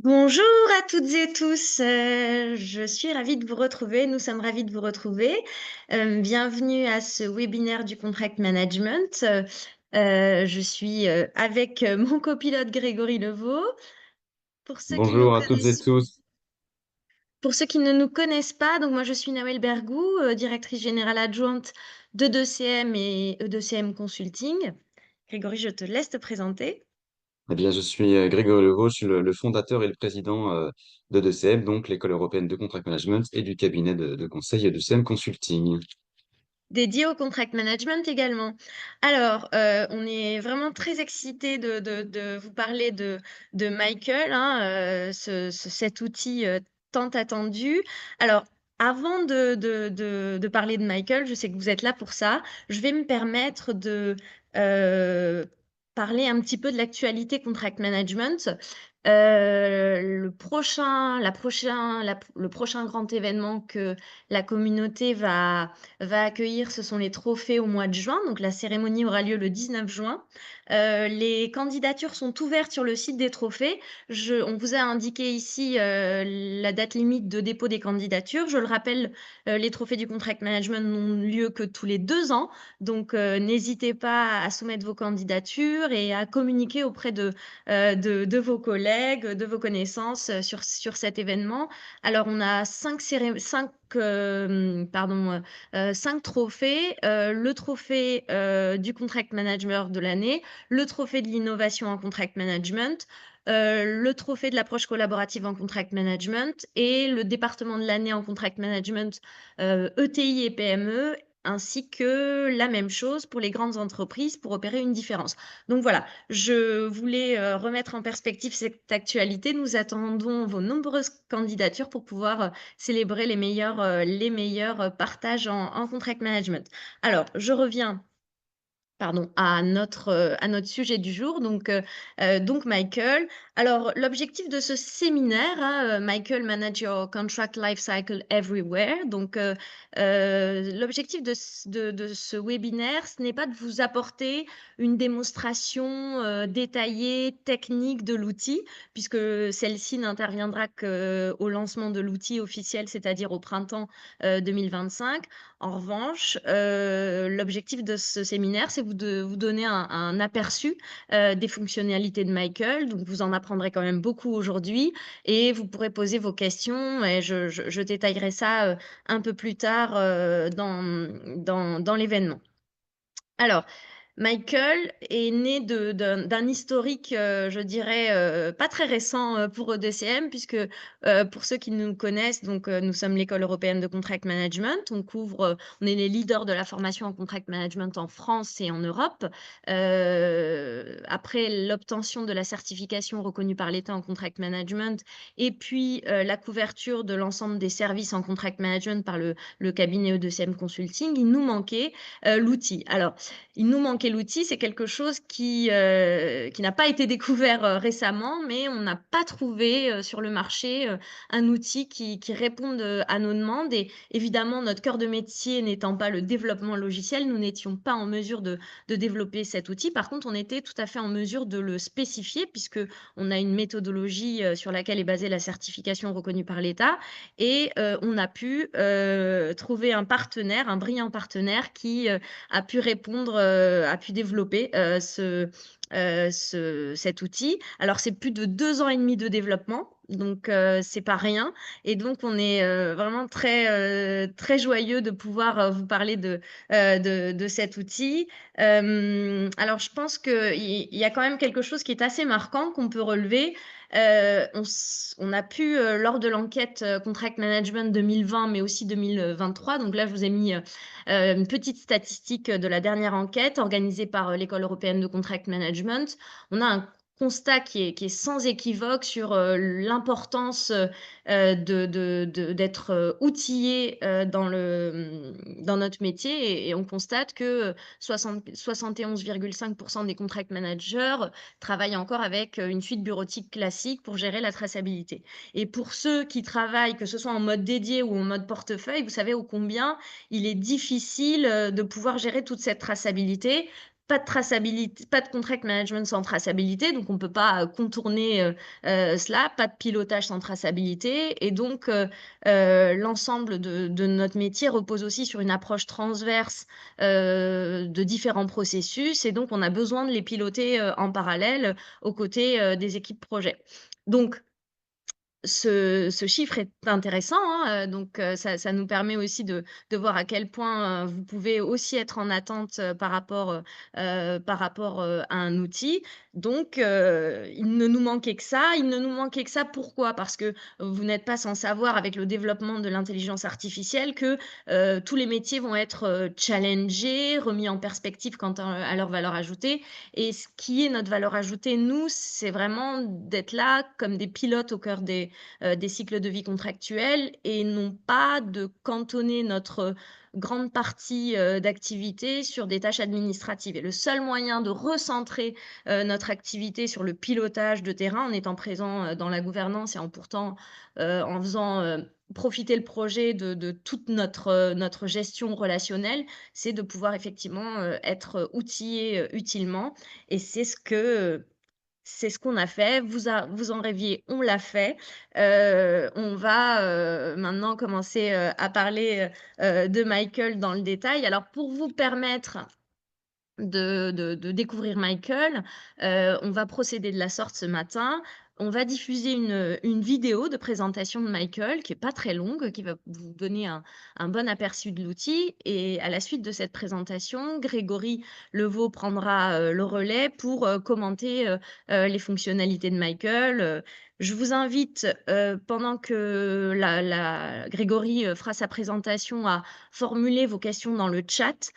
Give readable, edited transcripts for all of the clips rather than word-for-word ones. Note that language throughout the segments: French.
Bonjour à toutes et tous, je suis ravie de vous retrouver, nous sommes ravis de vous retrouver. Bienvenue à ce webinaire du contract management. Je suis, avec, mon copilote Grégory Levaux. Pour ceux qui nous Bonjour à toutes et connaissent tous. pour ceux qui ne nous connaissent pas, donc moi je suis Nawel Bergou, directrice générale adjointe d'E2CM et E2CM Consulting. Grégory, je te laisse te présenter. Eh bien, je suis Grégory Leveau, je suis le fondateur et le président de DCM, donc l'École européenne de contract management et du cabinet de conseil de CM Consulting. Dédié au contract management également. Alors, on est vraiment très excités de vous parler de Michael, hein, cet outil, tant attendu. Alors, avant de parler de Michael, je sais que vous êtes là pour ça, je vais me permettre de, heu, parler un petit peu de l'actualité contract management. Le prochain grand événement que la communauté va accueillir, ce sont les trophées au mois de juin. Donc la cérémonie aura lieu le 19 juin. Les candidatures sont ouvertes sur le site des trophées. On vous a indiqué ici la date limite de dépôt des candidatures. Je le rappelle, les trophées du contract management n'ont lieu que tous les 2 ans. Donc n'hésitez pas à soumettre vos candidatures et à communiquer auprès de vos collègues, de vos connaissances sur cet événement. Alors, on a cinq trophées. Le trophée du contract manager de l'année, le trophée de l'innovation en contract management, le trophée de l'approche collaborative en contract management et le département de l'année en contract management ETI et PME, ainsi que la même chose pour les grandes entreprises pour opérer une différence. Donc voilà, je voulais remettre en perspective cette actualité. Nous attendons vos nombreuses candidatures pour pouvoir célébrer les meilleurs partages en contract management. Alors, je reviens à notre sujet du jour, donc Michael. Alors l'objectif de ce séminaire, hein, Michael Manage Your Contract Life Cycle Everywhere. L'objectif de ce webinaire, ce n'est pas de vous apporter une démonstration, détaillée, technique de l'outil, puisque celle-ci n'interviendra qu'au lancement de l'outil officiel, c'est-à-dire au printemps, 2025. En revanche, l'objectif de ce séminaire, c'est de vous donner un aperçu des fonctionnalités de Michael. Donc, vous en apprendrez quand même beaucoup aujourd'hui et vous pourrez poser vos questions et je détaillerai ça un peu plus tard dans l'événement. Alors, Michael est né d'un historique, je dirais, pas très récent pour EDCM, puisque pour ceux qui nous connaissent, nous sommes l'École européenne de contract management. On est les leaders de la formation en contract management en France et en Europe. Après l'obtention de la certification reconnue par l'État en contract management et puis la couverture de l'ensemble des services en contract management par le cabinet EDCM Consulting, il nous manquait l'outil. Alors, il nous manquait l'outil, c'est quelque chose qui n'a pas été découvert récemment, mais on n'a pas trouvé sur le marché un outil qui réponde à nos demandes. Et évidemment, notre cœur de métier n'étant pas le développement logiciel, nous n'étions pas en mesure de développer cet outil. Par contre, on était tout à fait en mesure de le spécifier, puisque on a une méthodologie sur laquelle est basée la certification reconnue par l'État. Et on a pu trouver un partenaire, un brillant partenaire qui a pu répondre, a pu développer cet outil. Alors, c'est plus de 2 ans et demi de développement, donc c'est pas rien. Et donc, on est vraiment très joyeux de pouvoir vous parler de cet outil. Alors, je pense qu'il y a quand même quelque chose qui est assez marquant qu'on peut relever. On a pu, lors de l'enquête Contract Management 2020, mais aussi 2023, donc là, je vous ai mis une petite statistique de la dernière enquête organisée par l'École européenne de contract management. On a un constat qui est sans équivoque sur l'importance d'être outillé dans notre métier et on constate que 71,5% des contract managers travaillent encore avec une suite bureautique classique pour gérer la traçabilité. Et pour ceux qui travaillent, que ce soit en mode dédié ou en mode portefeuille, vous savez ô combien il est difficile de pouvoir gérer toute cette traçabilité pas de traçabilité, pas de contract management sans traçabilité, donc on peut pas contourner cela, pas de pilotage sans traçabilité et donc l'ensemble de notre métier repose aussi sur une approche transverse de différents processus et donc on a besoin de les piloter en parallèle aux côtés des équipes projet. Donc ce chiffre est intéressant, hein, donc ça nous permet aussi de voir à quel point, vous pouvez aussi être en attente, à un outil. Donc il ne nous manquait que ça. Il ne nous manquait que ça pourquoi? Parce que vous n'êtes pas sans savoir avec le développement de l'intelligence artificielle que, tous les métiers vont être, challengés, remis en perspective quant à leur valeur ajoutée et ce qui est notre valeur ajoutée, nous, c'est vraiment d'être là comme des pilotes au cœur des cycles de vie contractuels et non pas de cantonner notre grande partie, d'activité sur des tâches administratives et le seul moyen de recentrer, notre activité sur le pilotage de terrain en étant présent, dans la gouvernance et en faisant, profiter le projet de toute notre gestion relationnelle, c'est de pouvoir effectivement, être outillé, utilement et c'est ce qu'on a fait, vous en rêviez, on l'a fait. On va, maintenant commencer, à parler, de Michael dans le détail. Alors pour vous permettre de découvrir Michael, on va procéder de la sorte ce matin. On va diffuser une vidéo de présentation de Michael qui est pas très longue, qui va vous donner un bon aperçu de l'outil et à la suite de cette présentation, Grégory Levaux prendra, le relais pour, commenter, les fonctionnalités de Michael. Je vous invite, pendant que la Grégory, fera sa présentation à formuler vos questions dans le chat.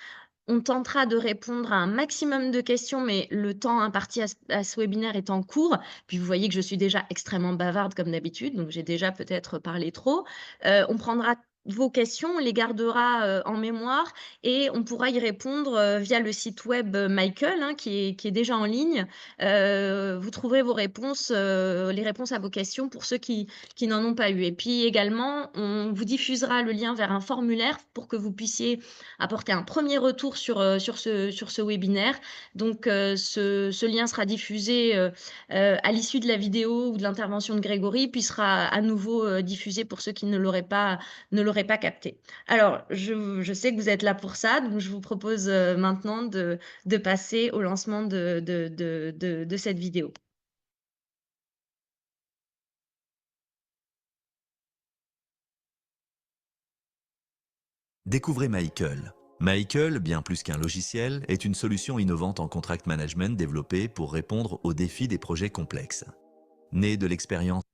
On tentera de répondre à un maximum de questions, mais le temps imparti à ce webinaire étant court, puis vous voyez que je suis déjà extrêmement bavarde comme d'habitude, donc j'ai déjà peut-être parlé trop. On prendra vos questions, on les gardera, en mémoire et on pourra y répondre, via le site web, Michael, hein, qui est déjà en ligne. Vous trouverez vos réponses, les réponses à vos questions pour ceux qui n'en ont pas eu et puis également, on vous diffusera le lien vers un formulaire pour que vous puissiez apporter un premier retour sur ce webinaire. Donc ce lien sera diffusé, à l'issue de la vidéo ou de l'intervention de Grégory, puis sera à nouveau, diffusé pour ceux qui ne l'auraient pas capté. Alors je sais que vous êtes là pour ça, donc je vous propose, maintenant de passer au lancement de cette vidéo. Découvrez Michael. Michael, bien plus qu'un logiciel, est une solution innovante en contract management développée pour répondre aux défis des projets complexes. Né de l'expérience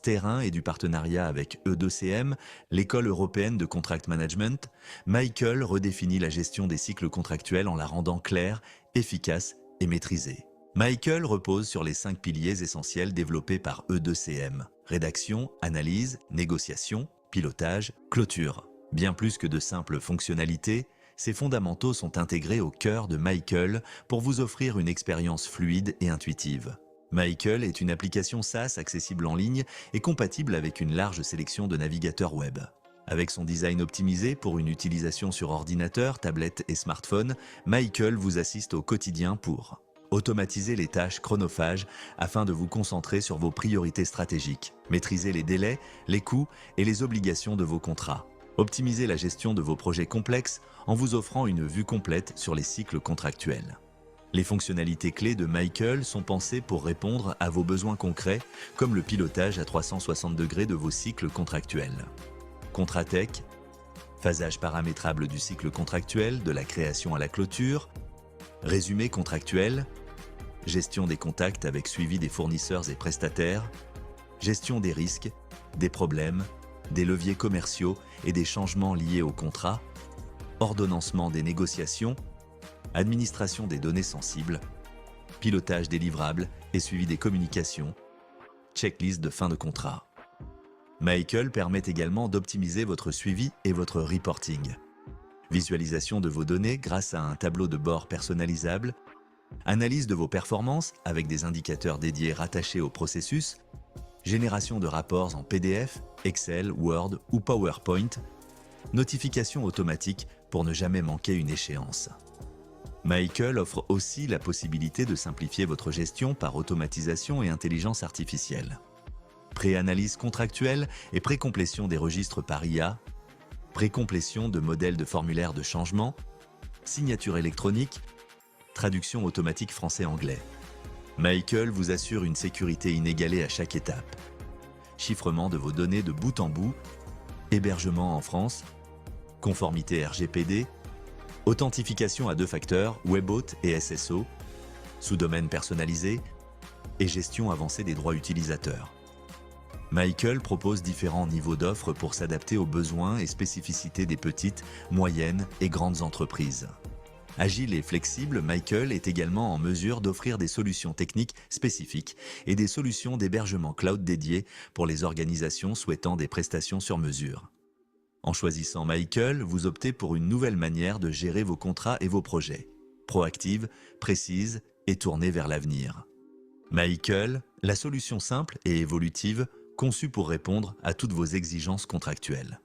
terrain et du partenariat avec E2CM, l'école européenne de contract management, Michael redéfinit la gestion des cycles contractuels en la rendant claire, efficace et maîtrisée. Michael repose sur les 5 piliers essentiels développés par E2CM: rédaction, analyse, négociation, pilotage, clôture. Bien plus que de simples fonctionnalités, ces fondamentaux sont intégrés au cœur de Michael pour vous offrir une expérience fluide et intuitive. Michael est une application SaaS accessible en ligne et compatible avec une large sélection de navigateurs web. Avec son design optimisé pour une utilisation sur ordinateur, tablette et smartphone, Michael vous assiste au quotidien pour automatiser les tâches chronophages afin de vous concentrer sur vos priorités stratégiques, maîtriser les délais, les coûts et les obligations de vos contrats, optimiser la gestion de vos projets complexes en vous offrant une vue complète sur les cycles contractuels. Les fonctionnalités clés de Michael sont pensées pour répondre à vos besoins concrets, comme le pilotage à 360 degrés de vos cycles contractuels. Contratech, phasage paramétrable du cycle contractuel, de la création à la clôture, résumé contractuel, gestion des contacts avec suivi des fournisseurs et prestataires, gestion des risques, des problèmes, des leviers commerciaux et des changements liés au contrat, ordonnancement des négociations, administration des données sensibles, pilotage des livrables et suivi des communications, checklist de fin de contrat. Michael permet également d'optimiser votre suivi et votre reporting. Visualisation de vos données grâce à un tableau de bord personnalisable, analyse de vos performances avec des indicateurs dédiés rattachés au processus, génération de rapports en PDF, Excel, Word ou PowerPoint, notification automatique pour ne jamais manquer une échéance. Michael offre aussi la possibilité de simplifier votre gestion par automatisation et intelligence artificielle. Préanalyse contractuelle et précomplétion des registres par IA, précomplétion de modèles de formulaires de changement, signature électronique, traduction automatique français-anglais. Michael vous assure une sécurité inégalée à chaque étape. Chiffrement de vos données de bout en bout, hébergement en France, conformité RGPD, authentification à 2 facteurs, WebAuth et SSO, sous-domaine personnalisé et gestion avancée des droits utilisateurs. Michael propose différents niveaux d'offres pour s'adapter aux besoins et spécificités des petites, moyennes et grandes entreprises. Agile et flexible, Michael est également en mesure d'offrir des solutions techniques spécifiques et des solutions d'hébergement cloud dédiées pour les organisations souhaitant des prestations sur mesure. En choisissant Michael, vous optez pour une nouvelle manière de gérer vos contrats et vos projets. Proactive, précise et tournée vers l'avenir. Michael, la solution simple et évolutive conçue pour répondre à toutes vos exigences contractuelles.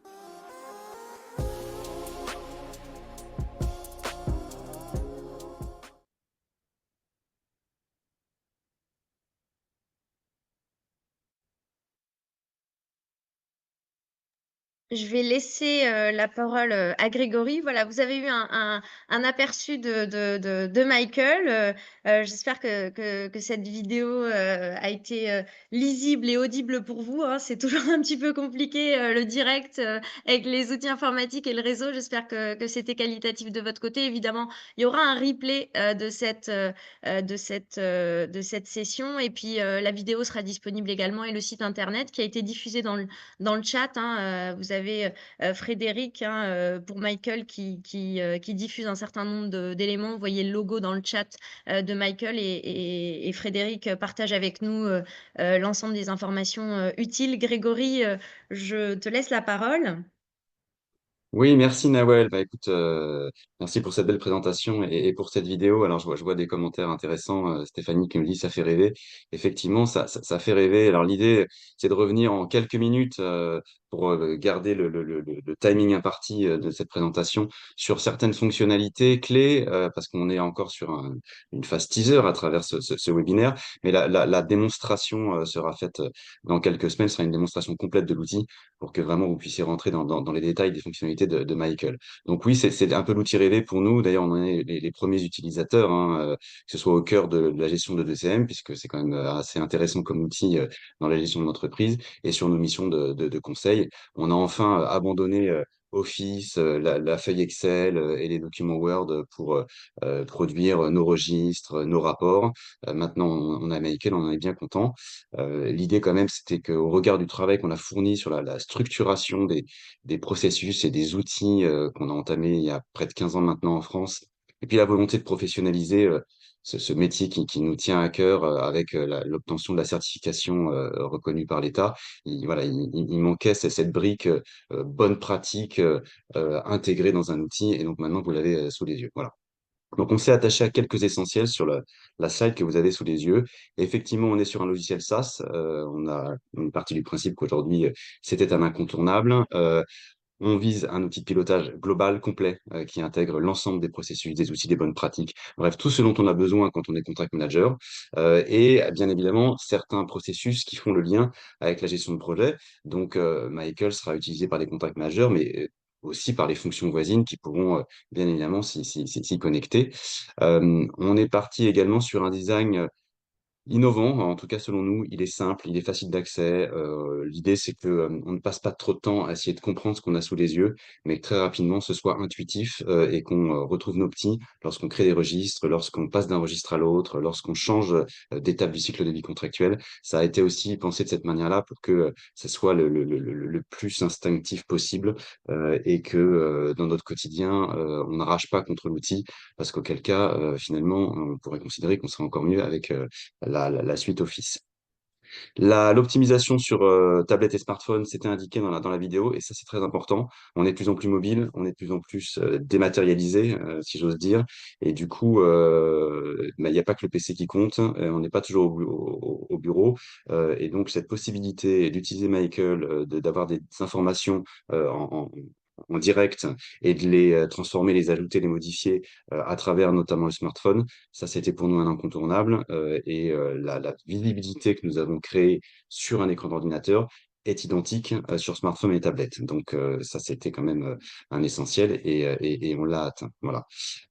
Je vais laisser, la parole, à Grégory. Voilà, vous avez eu un aperçu de Michael, j'espère que cette vidéo, a été, lisible et audible pour vous, hein. C'est toujours un petit peu compliqué, le direct, avec les outils informatiques et le réseau. J'espère que c'était qualitatif de votre côté. Évidemment, il y aura un replay, de cette session et puis, la vidéo sera disponible également et le site internet qui a été diffusé dans le chat, hein, vous avez Frédéric, hein, pour Michael qui diffuse un certain nombre d'éléments. Vous voyez le logo dans le chat de Michael et Frédéric partage avec nous l'ensemble des informations utiles. Grégory, je te laisse la parole. Oui, merci Nawel. Bah, écoute, merci pour cette belle présentation et pour cette vidéo. Alors, je vois des commentaires intéressants. Stéphanie qui me dit ça fait rêver. Effectivement, ça fait rêver. Alors, l'idée, c'est de revenir en quelques minutes pour garder le timing imparti de cette présentation sur certaines fonctionnalités clés, parce qu'on est encore sur une phase teaser à travers ce webinaire. Mais la démonstration sera faite dans quelques semaines. Ce sera une démonstration complète de l'outil pour que vraiment vous puissiez rentrer dans les détails des fonctionnalités de Michael. Donc oui, c'est un peu l'outil rêvé pour nous. D'ailleurs, on en est les premiers utilisateurs, hein, que ce soit au cœur de la gestion de 2CM, puisque c'est quand même assez intéressant comme outil dans la gestion de l'entreprise et sur nos missions de conseil. On a enfin abandonné Office, la feuille Excel et les documents Word pour produire nos registres, nos rapports. Maintenant, on a Michael, on en est bien content. L'idée quand même, c'était qu'au regard du travail qu'on a fourni sur la structuration des processus et des outils qu'on a entamés il y a près de 15 ans maintenant en France, et puis la volonté de professionnaliser ce métier qui nous tient à cœur avec l'obtention de la certification reconnue par l'État, voilà, il manquait cette brique bonne pratique intégrée dans un outil, et donc maintenant vous l'avez sous les yeux. Voilà. Donc, on s'est attaché à quelques essentiels sur la slide que vous avez sous les yeux. Effectivement, on est sur un logiciel SaaS. On est parti du principe qu'aujourd'hui, c'était un incontournable. On vise un outil de pilotage global, complet, qui intègre l'ensemble des processus, des outils, des bonnes pratiques. Bref, tout ce dont on a besoin quand on est contract manager. Et bien évidemment, certains processus qui font le lien avec la gestion de projet. Donc, Michael sera utilisé par les contract managers, mais aussi par les fonctions voisines qui pourront bien évidemment s'y connecter. On est parti également sur un design innovant, en tout cas selon nous, il est simple, il est facile d'accès. L'idée, c'est que on ne passe pas trop de temps à essayer de comprendre ce qu'on a sous les yeux, mais que très rapidement, ce soit intuitif et qu'on retrouve nos petits lorsqu'on crée des registres, lorsqu'on passe d'un registre à l'autre, lorsqu'on change d'étape du cycle de vie contractuel. Ça a été aussi pensé de cette manière-là pour que ce soit le plus instinctif possible et que dans notre quotidien, on n'arrache pas contre l'outil, parce qu'auquel cas, finalement, on pourrait considérer qu'on serait encore mieux avec la suite Office. L'optimisation sur tablette et smartphone, c'était indiqué dans la vidéo, et ça, c'est très important. On est de plus en plus mobile, on est de plus en plus dématérialisé, si j'ose dire. Et du coup, bah, il n'y a pas que le PC qui compte, on n'est pas toujours au bureau. Et donc, cette possibilité d'utiliser Michael, d'avoir des informations en en direct et de les transformer, les ajouter, les modifier à travers notamment le smartphone. Ça, c'était pour nous un incontournable. La visibilité que nous avons créée sur un écran d'ordinateur est identique sur smartphone et tablette. Donc, ça, c'était quand même un essentiel et on l'a atteint. Voilà.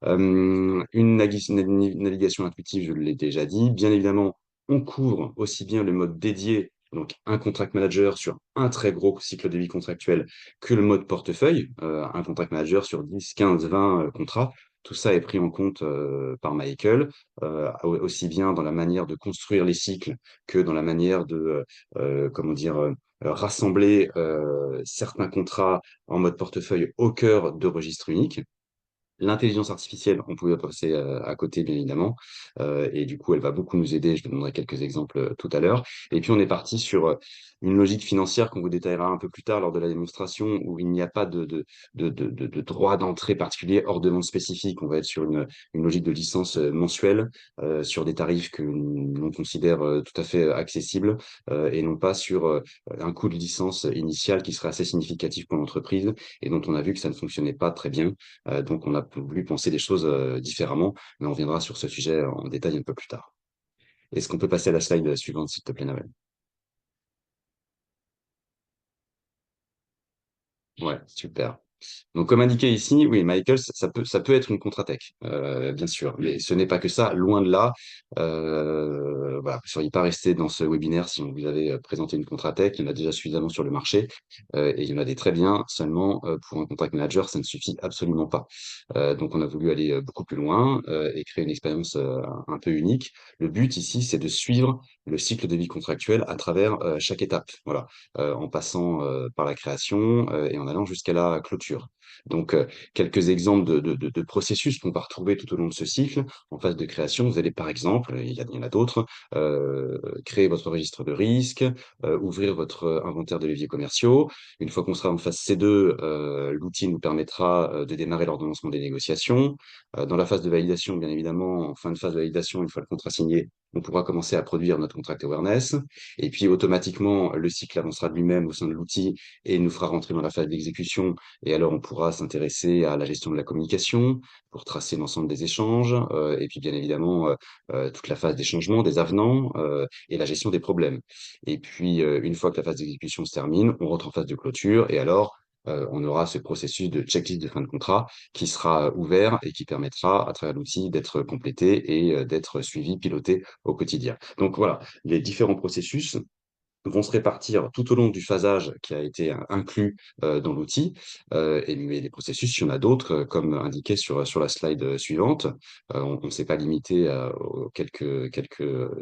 Une navigation intuitive, je l'ai déjà dit. Bien évidemment, on couvre aussi bien le mode dédié, donc un contract manager sur un très gros cycle de vie contractuel, que le mode portefeuille, un contract manager sur 10, 15, 20 contrats. Tout ça est pris en compte par Michael, aussi bien dans la manière de construire les cycles que dans la manière de, comment dire, rassembler certains contrats en mode portefeuille au cœur de registres uniques. L'intelligence artificielle, on pouvait passer à côté, bien évidemment. Et du coup, elle va beaucoup nous aider. Je vous donnerai quelques exemples tout à l'heure. Et puis, on est parti sur une logique financière qu'on vous détaillera un peu plus tard lors de la démonstration, où il n'y a pas de droit d'entrée particulier hors demande spécifique. On va être sur une logique de licence mensuelle, sur des tarifs que l'on considère tout à fait accessibles, et non pas sur un coût de licence initial qui serait assez significatif pour l'entreprise et dont on a vu que ça ne fonctionnait pas très bien. Donc, on a voulu penser des choses différemment, mais on reviendra sur ce sujet en détail un peu plus tard. Est-ce qu'on peut passer à la slide suivante, s'il te plaît, Navel? Ouais, super. Donc, comme indiqué ici, oui, Michael, ça peut être une contre-attaque, bien sûr, mais ce n'est pas que ça, loin de là. Voilà, vous ne seriez pas resté dans ce webinaire si on vous avait présenté une contre-attaque. Il y en a déjà suffisamment sur le marché et il y en a des très bien. Seulement, pour un contract manager, ça ne suffit absolument pas. Donc, on a voulu aller beaucoup plus loin et créer une expérience un peu unique. Le but ici, c'est de suivre le cycle de vie contractuel à travers chaque étape. Voilà, en passant par la création et en allant jusqu'à la clôture. Donc, quelques exemples de processus qu'on va retrouver tout au long de ce cycle. En phase de création, vous allez par exemple, il y en a d'autres, créer votre registre de risque, ouvrir votre inventaire de leviers commerciaux. Une fois qu'on sera en phase C2, l'outil nous permettra de démarrer l'ordonnancement des négociations. Dans la phase de validation, bien évidemment, en fin de phase de validation, une fois le contrat signé, on pourra commencer à produire notre contract awareness. Et puis, automatiquement, le cycle avancera de lui-même au sein de l'outil et nous fera rentrer dans la phase d'exécution. Et alors, on pourra s'intéresser à la gestion de la communication pour tracer l'ensemble des échanges. Et puis, bien évidemment, toute la phase des changements, des avenants et la gestion des problèmes. Et puis, une fois que la phase d'exécution se termine, on rentre en phase de clôture. Et alors, on aura ce processus de checklist de fin de contrat qui sera ouvert et qui permettra, à travers l'outil, d'être complété et d'être suivi, piloté au quotidien. Donc voilà, les différents processus vont se répartir tout au long du phasage qui a été inclus dans l'outil. Mais les processus, il y en a d'autres, comme indiqué sur la slide suivante. On ne s'est pas limité aux quelques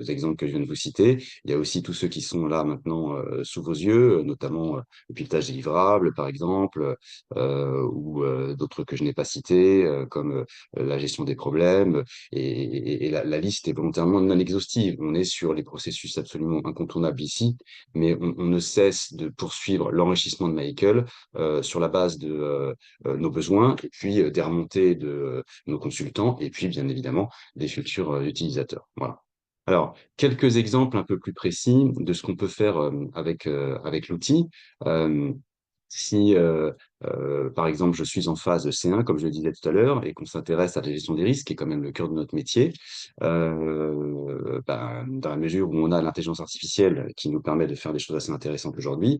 exemples que je viens de vous citer. Il y a aussi tous ceux qui sont là maintenant sous vos yeux, notamment le pilotage des livrables, par exemple, ou d'autres que je n'ai pas cités, comme la gestion des problèmes. La liste est volontairement non exhaustive. On est sur les processus absolument incontournables ici, mais on ne cesse de poursuivre l'enrichissement de Michael sur la base de nos besoins et puis des remontées de nos consultants et puis bien évidemment des futurs utilisateurs. Voilà. Alors, quelques exemples un peu plus précis de ce qu'on peut faire avec l'outil. Euh, si, par exemple, je suis en phase C1, comme je le disais tout à l'heure, et qu'on s'intéresse à la gestion des risques, qui est quand même le cœur de notre métier, dans la mesure où on a l'intelligence artificielle qui nous permet de faire des choses assez intéressantes aujourd'hui,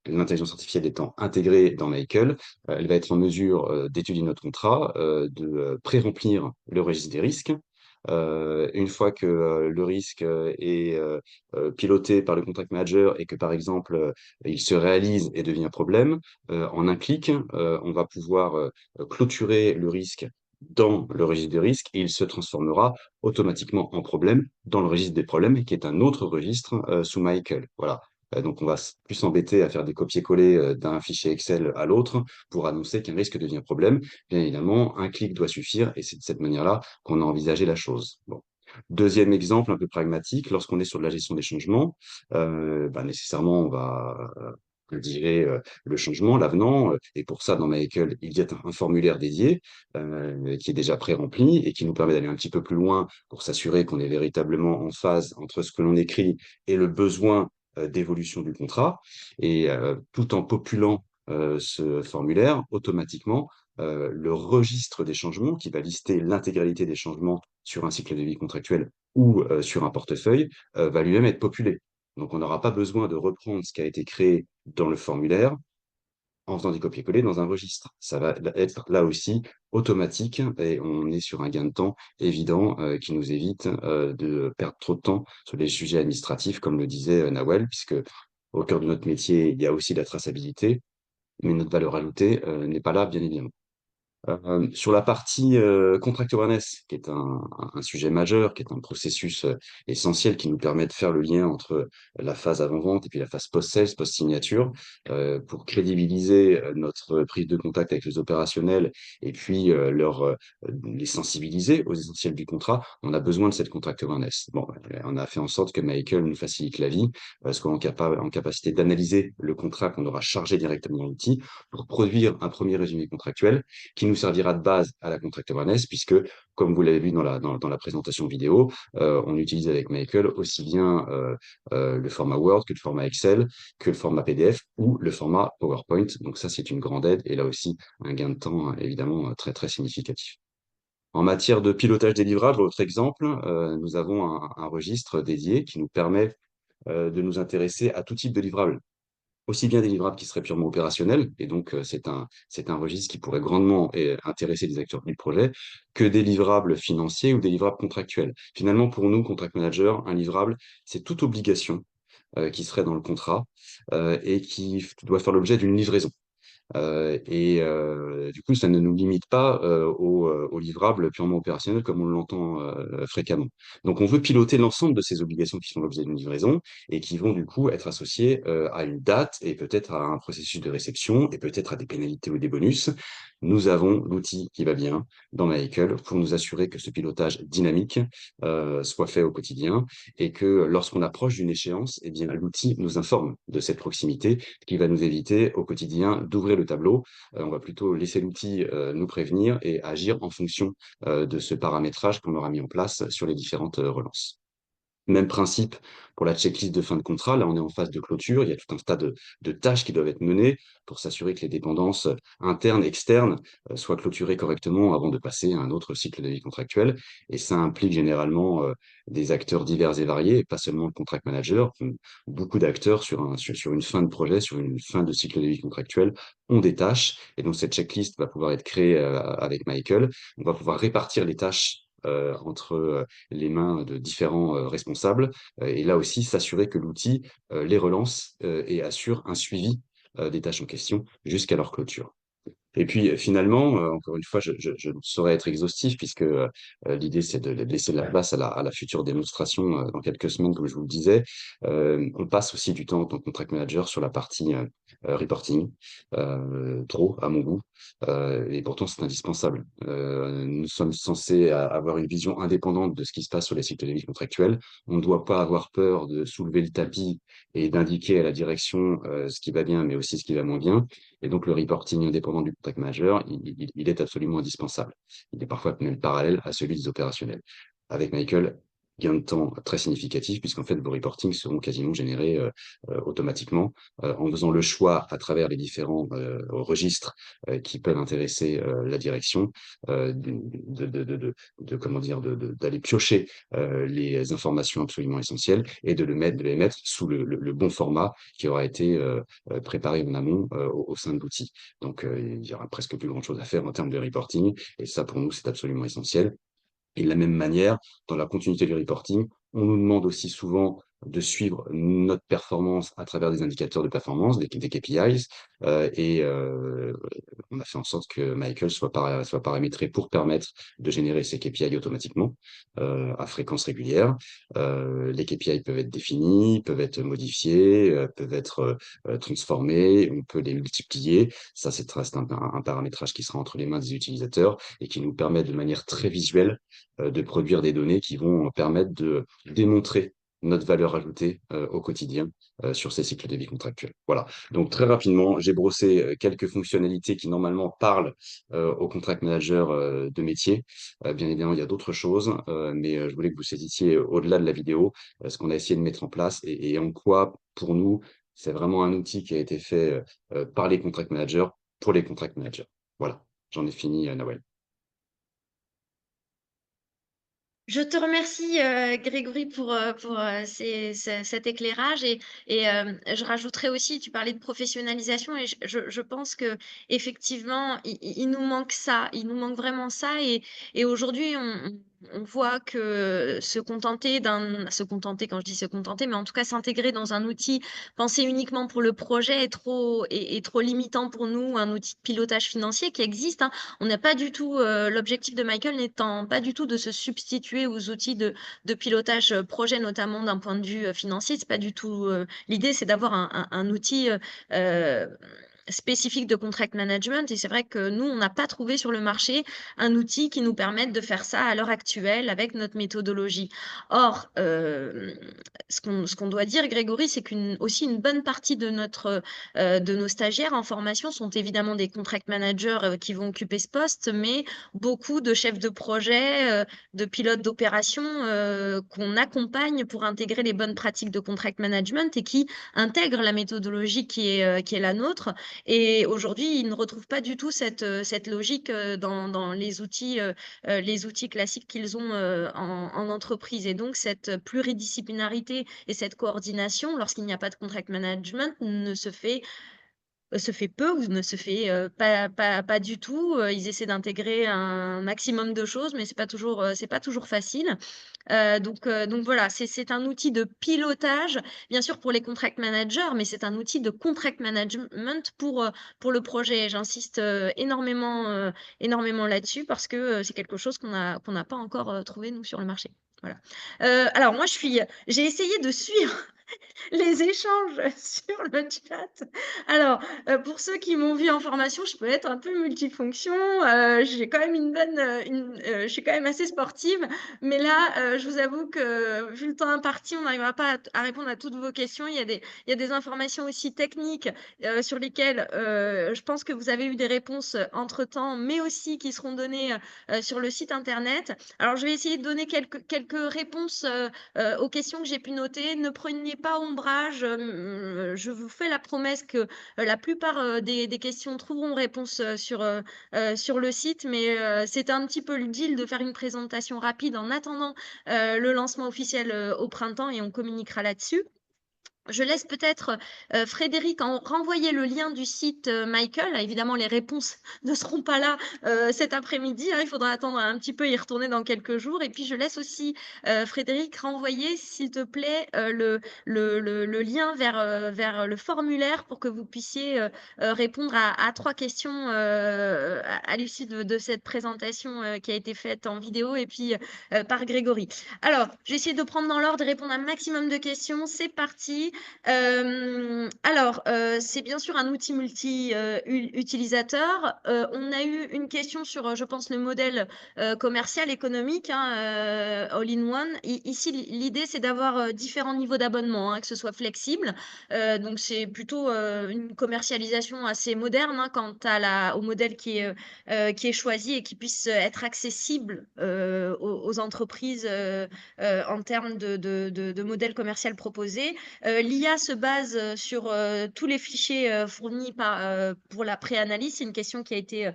l'intelligence artificielle étant intégrée dans Michael, elle va être en mesure d'étudier notre contrat, de pré-remplir le registre des risques. Une fois que le risque est piloté par le contract manager et que, par exemple, il se réalise et devient problème, en un clic, on va pouvoir clôturer le risque dans le registre des risques et il se transformera automatiquement en problème dans le registre des problèmes, qui est un autre registre sous Michael. Voilà. Donc, on va plus s'embêter à faire des copier-coller d'un fichier Excel à l'autre pour annoncer qu'un risque devient problème. Bien évidemment, un clic doit suffire et c'est de cette manière-là qu'on a envisagé la chose. Bon. Deuxième exemple un peu pragmatique, lorsqu'on est sur de la gestion des changements, nécessairement, on va rédiger le changement, l'avenant, et pour ça, dans Michael, il y a un formulaire dédié qui est déjà pré-rempli et qui nous permet d'aller un petit peu plus loin pour s'assurer qu'on est véritablement en phase entre ce que l'on écrit et le besoin d'évolution du contrat, et tout en populant ce formulaire, automatiquement, le registre des changements qui va lister l'intégralité des changements sur un cycle de vie contractuel ou sur un portefeuille va lui-même être populé. Donc, on n'aura pas besoin de reprendre ce qui a été créé dans le formulaire en faisant des copier-coller dans un registre. Ça va être là aussi automatique et on est sur un gain de temps évident qui nous évite de perdre trop de temps sur les sujets administratifs, comme le disait Nawel, puisque au cœur de notre métier, il y a aussi la traçabilité, mais notre valeur ajoutée n'est pas là, bien évidemment. Sur la partie contract awareness, qui est un sujet majeur, qui est un processus essentiel qui nous permet de faire le lien entre la phase avant-vente et puis la phase post-sales, post-signature, pour crédibiliser notre prise de contact avec les opérationnels et puis les sensibiliser aux essentiels du contrat, on a besoin de cette contract awareness. Bon, on a fait en sorte que Michael nous facilite la vie, parce qu'on est en capacité d'analyser le contrat qu'on aura chargé directement dans l'outil pour produire un premier résumé contractuel qui nous servira de base à la contract awareness, puisque, comme vous l'avez vu dans la présentation vidéo, on utilise avec Michael aussi bien le format Word que le format Excel, que le format PDF ou le format PowerPoint. Donc ça, c'est une grande aide et là aussi, un gain de temps évidemment très, très significatif. En matière de pilotage des livrables, autre exemple, nous avons un registre dédié qui nous permet de nous intéresser à tout type de livrable, aussi bien des livrables qui seraient purement opérationnels, et donc c'est un registre qui pourrait grandement intéresser les acteurs du projet, que des livrables financiers ou des livrables contractuels. Finalement, pour nous, contract manager, un livrable, c'est toute obligation qui serait dans le contrat et qui doit faire l'objet d'une livraison. Du coup, ça ne nous limite pas aux livrables purement opérationnels comme on l'entend fréquemment. Donc, on veut piloter l'ensemble de ces obligations qui sont l'objet d'une livraison et qui vont du coup être associées à une date et peut-être à un processus de réception et peut-être à des pénalités ou des bonus. Nous avons l'outil qui va bien dans Michael pour nous assurer que ce pilotage dynamique soit fait au quotidien et que lorsqu'on approche d'une échéance, eh bien, l'outil nous informe de cette proximité qui va nous éviter au quotidien d'ouvrir le tableau. On va plutôt laisser l'outil nous prévenir et agir en fonction de ce paramétrage qu'on aura mis en place sur les différentes relances. Même principe pour la checklist de fin de contrat. Là, on est en phase de clôture. Il y a tout un tas de tâches qui doivent être menées pour s'assurer que les dépendances internes, externes soient clôturées correctement avant de passer à un autre cycle de vie contractuel. Et ça implique généralement des acteurs divers et variés, et pas seulement le contract manager. Beaucoup d'acteurs sur une fin de projet, sur une fin de cycle de vie contractuel, ont des tâches. Et donc, cette checklist va pouvoir être créée avec Michael. On va pouvoir répartir les tâches entre les mains de différents responsables. Et là aussi, s'assurer que l'outil les relance et assure un suivi des tâches en question jusqu'à leur clôture. Et puis finalement, encore une fois, je ne saurais être exhaustif puisque l'idée c'est de laisser la place à la future démonstration dans quelques semaines, comme je vous le disais. On passe aussi du temps en tant que contract manager sur la partie reporting, trop à mon goût, et pourtant c'est indispensable. Nous sommes censés avoir une vision indépendante de ce qui se passe sur les cycles de vie contractuels. On ne doit pas avoir peur de soulever le tapis et d'indiquer à la direction ce qui va bien, mais aussi ce qui va moins bien. Et donc, le reporting indépendant du contact manager, il est absolument indispensable. Il est parfois même parallèle à celui des opérationnels. Avec Michael, gain de temps très significatif, puisqu'en fait, vos reportings seront quasiment générés automatiquement en faisant le choix à travers les différents registres qui peuvent intéresser la direction comment dire, d'aller piocher les informations absolument essentielles et de les mettre sous le bon format qui aura été préparé en amont au sein de l'outil. Donc, il y aura presque plus grand-chose à faire en termes de reporting. Et ça, pour nous, c'est absolument essentiel. Et de la même manière, dans la continuité du reporting, on nous demande aussi souvent de suivre notre performance à travers des indicateurs de performance, des KPIs, on a fait en sorte que Michael soit paramétré pour permettre de générer ces KPI automatiquement à fréquence régulière. Les KPI peuvent être définis, peuvent être modifiés, peuvent être transformés, on peut les multiplier. Ça, reste un paramétrage qui sera entre les mains des utilisateurs et qui nous permet de manière très visuelle de produire des données qui vont permettre de démontrer notre valeur ajoutée au quotidien sur ces cycles de vie contractuels. Voilà. Donc très rapidement, j'ai brossé quelques fonctionnalités qui normalement parlent au contract manager de métier. Bien évidemment, il y a d'autres choses, mais je voulais que vous saisissiez au-delà de la vidéo ce qu'on a essayé de mettre en place et en quoi, pour nous, C'est vraiment un outil qui a été fait par les contract managers pour les contract managers. Voilà, j'en ai fini, Nawel. Je te remercie, Grégory, pour cet éclairage et je rajouterais aussi, tu parlais de professionnalisation et je pense que effectivement, il nous manque ça, il nous manque vraiment ça et aujourd'hui, on voit que se contenter, quand je dis se contenter, mais en tout cas s'intégrer dans un outil pensé uniquement pour le projet est trop limitant pour nous, un outil de pilotage financier qui existe, hein. On n'a pas du tout, l'objectif de Michael n'étant pas du tout de se substituer aux outils de pilotage projet, notamment d'un point de vue financier. C'est pas du tout l'idée, c'est d'avoir un outil euh, spécifique de contract management. Et c'est vrai que nous, on n'a pas trouvé sur le marché un outil qui nous permette de faire ça à l'heure actuelle avec notre méthodologie. Or, ce qu'on doit dire, Grégory, c'est aussi une bonne partie de nos stagiaires en formation sont évidemment des contract managers qui vont occuper ce poste, mais beaucoup de chefs de projet, de pilotes d'opération qu'on accompagne pour intégrer les bonnes pratiques de contract management et qui intègrent la méthodologie qui est la nôtre. Et aujourd'hui, ils ne retrouvent pas du tout cette logique dans les outils classiques qu'ils ont en entreprise. Et donc, cette pluridisciplinarité et cette coordination, lorsqu'il n'y a pas de contract management, se fait peu ou ne se fait pas du tout. Ils essaient d'intégrer un maximum de choses, mais c'est pas toujours facile. Donc voilà, c'est un outil de pilotage, bien sûr pour les contract managers, mais c'est un outil de contract management pour le projet. J'insiste énormément là-dessus parce que c'est quelque chose qu'on n'a pas encore trouvé, nous, sur le marché. Voilà. Alors moi, j'ai essayé de suivre les échanges sur le chat. Alors, pour ceux qui m'ont vu en formation, je peux être un peu multifonction. J'ai quand même je suis quand même assez sportive. Mais là, je vous avoue que vu le temps imparti, on n'arrivera pas à répondre à toutes vos questions. Il y a des informations aussi techniques sur lesquelles je pense que vous avez eu des réponses entre-temps, mais aussi qui seront données sur le site internet. Alors, je vais essayer de donner quelques réponses aux questions que j'ai pu noter. Ne prenez pas ombrage. Je vous fais la promesse que la plupart des questions trouveront réponse sur le site, mais c'était un petit peu le deal de faire une présentation rapide en attendant le lancement officiel au printemps et on communiquera là-dessus. Je laisse peut-être Frédéric en renvoyer le lien du site Michael. Évidemment, les réponses ne seront pas là cet après-midi, hein. Il faudra attendre un petit peu, y retourner dans quelques jours. Et puis, je laisse aussi Frédéric renvoyer, s'il te plaît, le lien vers le formulaire pour que vous puissiez répondre à 3 questions à l'issue de cette présentation qui a été faite en vidéo et puis par Grégory. Alors, je vais essayer de prendre dans l'ordre et répondre à un maximum de questions. C'est parti. C'est bien sûr un outil multi-utilisateur. On a eu une question sur, je pense, le modèle commercial, économique, hein, all-in-one. Ici, l'idée, c'est d'avoir différents niveaux d'abonnement, hein, que ce soit flexible. Donc, c'est plutôt une commercialisation assez moderne, hein, quant au modèle qui est choisi et qui puisse être accessible aux entreprises en termes de modèle commercial proposé. L'IA se base sur tous les fichiers fournis pour la pré-analyse. C'est une question qui a été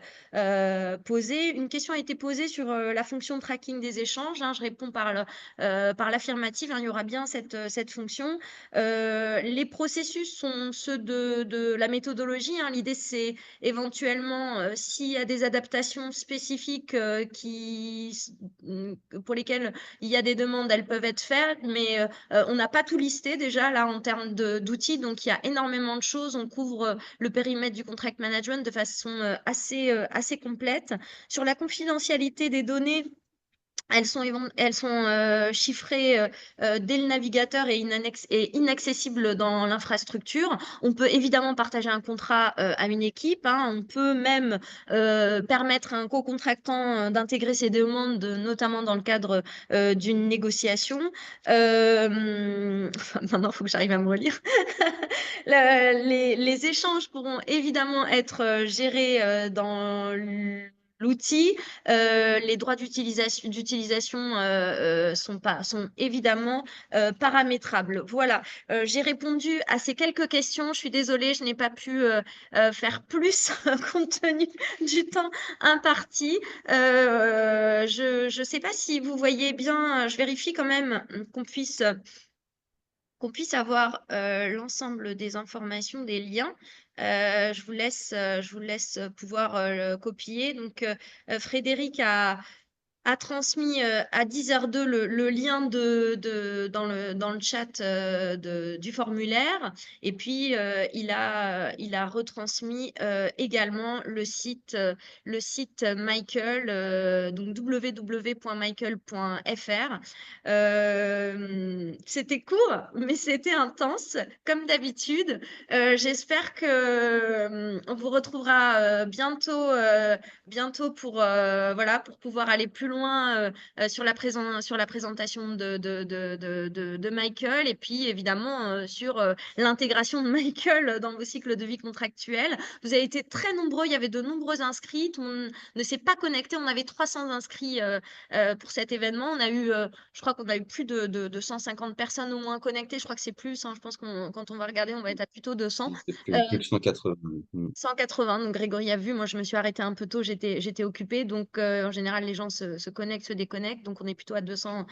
posée. Une question a été posée sur la fonction de tracking des échanges, hein. Je réponds par l'affirmative, hein. Il y aura bien cette fonction. Les processus sont ceux de la méthodologie, hein. L'idée, c'est éventuellement, s'il y a des adaptations spécifiques pour lesquelles il y a des demandes, elles peuvent être faites, mais on n'a pas tout listé déjà là en termes d'outils, donc il y a énormément de choses. On couvre le périmètre du contract management de façon assez complète. Sur la confidentialité des données, elles sont chiffrées dès le navigateur et inaccessibles dans l'infrastructure. On peut évidemment partager un contrat à une équipe, hein. On peut même permettre à un co-contractant d'intégrer ces demandes, notamment dans le cadre d'une négociation. Maintenant, il faut que j'arrive à me relire. Les échanges pourront évidemment être gérés dans l'outil. Les droits d'utilisation sont évidemment paramétrables. Voilà, j'ai répondu à ces quelques questions. Je suis désolée, je n'ai pas pu faire plus compte tenu du temps imparti. Je ne sais pas si vous voyez bien, je vérifie quand même qu'on puisse avoir l'ensemble des informations, des liens. Je vous laisse pouvoir le copier. Donc, Frédéric a transmis à 10h02 le lien dans le chat du formulaire. Et puis, il a retransmis également le site Michael, donc www.michael.fr. C'était court, mais c'était intense, comme d'habitude. J'espère que on vous retrouvera bientôt pour, voilà, pour pouvoir aller plus loin sur sur la présentation de Michael et puis évidemment sur l'intégration de Michael dans vos cycles de vie contractuels. Vous avez été très nombreux, il y avait de nombreux inscrits, tout le monde ne s'est pas connecté, on avait 300 inscrits pour cet événement. On a eu, je crois qu'on a eu plus de 150 personnes au moins connectées, je crois que c'est plus, hein, je pense qu'on quand on va regarder, on va être à plutôt 200. C'est plus de 180. 180, donc Grégory a vu, moi je me suis arrêtée un peu tôt, j'étais occupée, donc en général les gens se connectent, se déconnectent, donc on est plutôt à 200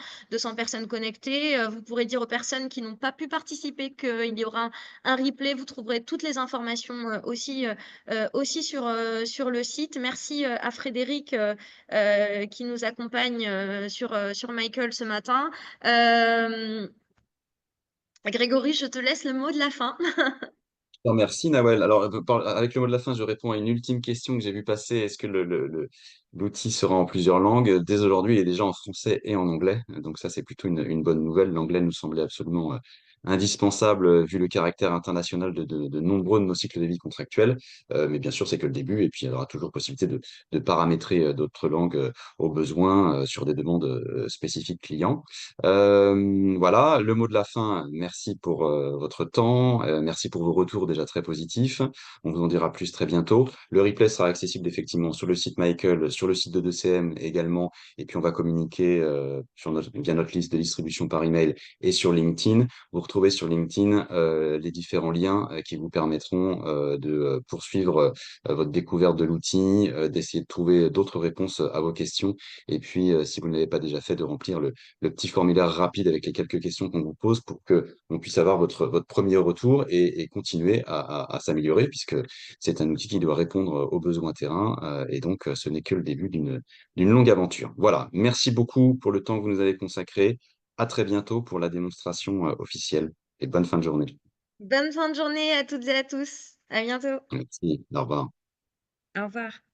personnes connectées. Vous pourrez dire aux personnes qui n'ont pas pu participer qu'il y aura un replay, vous trouverez toutes les informations aussi sur le site. Merci à Frédéric qui nous accompagne sur Michael ce matin. Grégory, je te laisse le mot de la fin. Non, merci Nawel. Alors, avec le mot de la fin, je réponds à une ultime question que j'ai vu passer. Est-ce que l'outil sera en plusieurs langues? Dès aujourd'hui, il est déjà en français et en anglais. Donc ça, c'est plutôt une bonne nouvelle. L'anglais nous semblait absolument indispensable vu le caractère international de nombreux de nos cycles de vie contractuels. Mais bien sûr, c'est que le début. Et puis, il y aura toujours possibilité de paramétrer d'autres langues au besoin sur des demandes spécifiques clients. Voilà, le mot de la fin. Merci pour votre temps. Merci pour vos retours déjà très positifs. On vous en dira plus très bientôt. Le replay sera accessible effectivement sur le site Michael, sur le site de 2CM également. Et puis on va communiquer via notre liste de distribution par email et sur LinkedIn. Vous retrouvez sur LinkedIn les différents liens qui vous permettront de poursuivre votre découverte de l'outil, d'essayer de trouver d'autres réponses à vos questions. Et puis, si vous ne l'avez pas déjà fait, de remplir le petit formulaire rapide avec les quelques questions qu'on vous pose pour que on puisse avoir votre premier retour et continuer à s'améliorer puisque c'est un outil qui doit répondre aux besoins terrain et donc ce n'est que le début d'une longue aventure. Voilà, merci beaucoup pour le temps que vous nous avez consacré. À très bientôt pour la démonstration officielle et bonne fin de journée. Bonne fin de journée à toutes et à tous. À bientôt. Merci, au revoir. Au revoir.